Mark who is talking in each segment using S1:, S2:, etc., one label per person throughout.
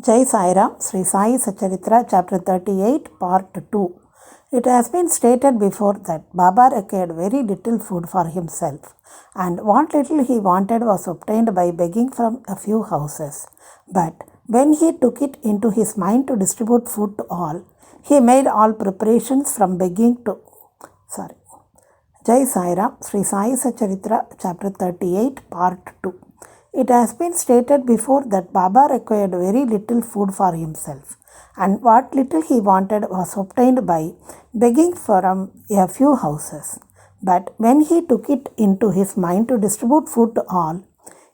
S1: Jai Sairam, Sri Sai Satcharitra, Chapter 38, Part 2. It has been stated before that Baba required very little food for himself, and what little he wanted was obtained by begging from a few houses. But when he took it into his mind to distribute food to all, he made all preparations from begging to. Jai Sairam, Sri Sai Satcharitra, Chapter 38, Part 2. It has been stated before that Baba required very little food for himself, and what little he wanted was obtained by begging from a few houses. But when he took it into his mind to distribute food to all,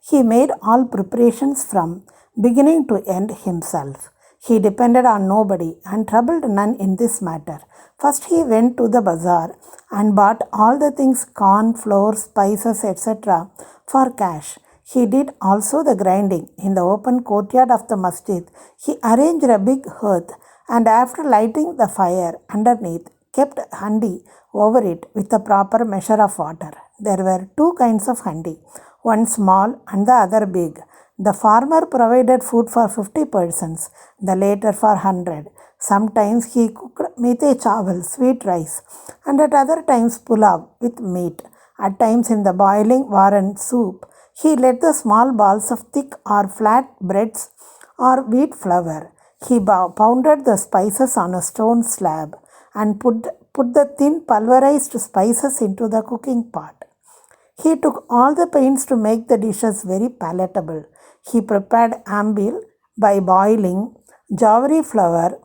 S1: he made all preparations from beginning to end himself. He depended on nobody and troubled none in this matter. First he went to the bazaar and bought all the things corn, flour, spices, etc. for cash. He did also the grinding. In the open courtyard of the masjid, he arranged a big hearth and after lighting the fire underneath, kept handi over it with a proper measure of water. There were two kinds of handi, one small and the other big. The former provided food for 50 persons, the latter for 100. Sometimes he cooked meete chawal, sweet rice, and at other times pulav with meat. At times in the boiling varan soup, he let the small balls of thick or flat breads or wheat flour. He pounded the spices on a stone slab and put the thin pulverized spices into the cooking pot. He took all the pains to make the dishes very palatable. He prepared ambil by boiling jowari flour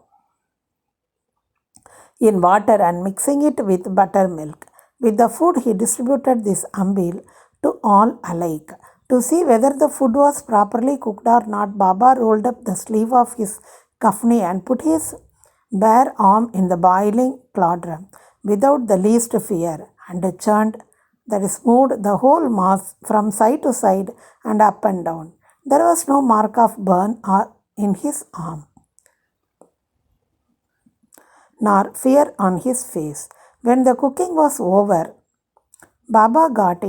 S1: in water and mixing it with buttermilk. With the food, he distributed this ambil to all alike. To see whether the food was properly cooked or not, Baba rolled up the sleeve of his kafni and put his bare arm in the boiling cauldron without the least fear and churned, that is, moved the whole mass from side to side and up and down. There was no mark of burn in his arm, nor fear on his face. When the cooking was over, Baba got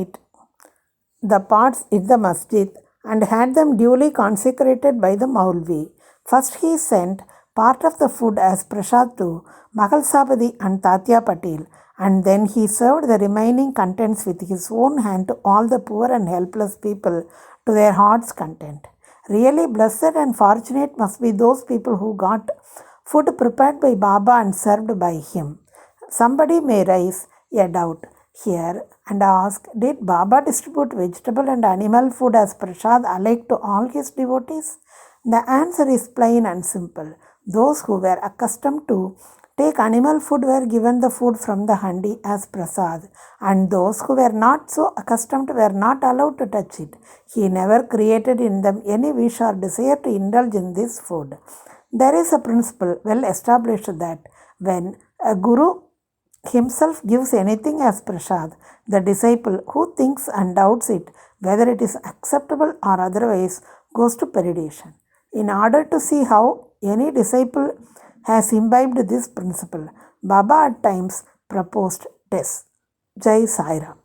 S1: the pots in the masjid and had them duly consecrated by the Maulvi. First he sent part of the food as prasad to Mahalsabadi and Tatya Patil, and then he served the remaining contents with his own hand to all the poor and helpless people to their heart's content. Really blessed and fortunate must be those people who got food prepared by Baba and served by him. Somebody may raise a doubt here and ask, did Baba distribute vegetable and animal food as prasad alike to all his devotees? The answer is plain and simple. Those who were accustomed to take animal food were given the food from the handi as prasad, and those who were not so accustomed were not allowed to touch it. He never created in them any wish or desire to indulge in this food. There is a principle well established that when a guru himself gives anything as prasad, the disciple who thinks and doubts it, whether it is acceptable or otherwise, goes to perdition. In order to see how any disciple has imbibed this principle, Baba at times proposed tests. Jai Sairam.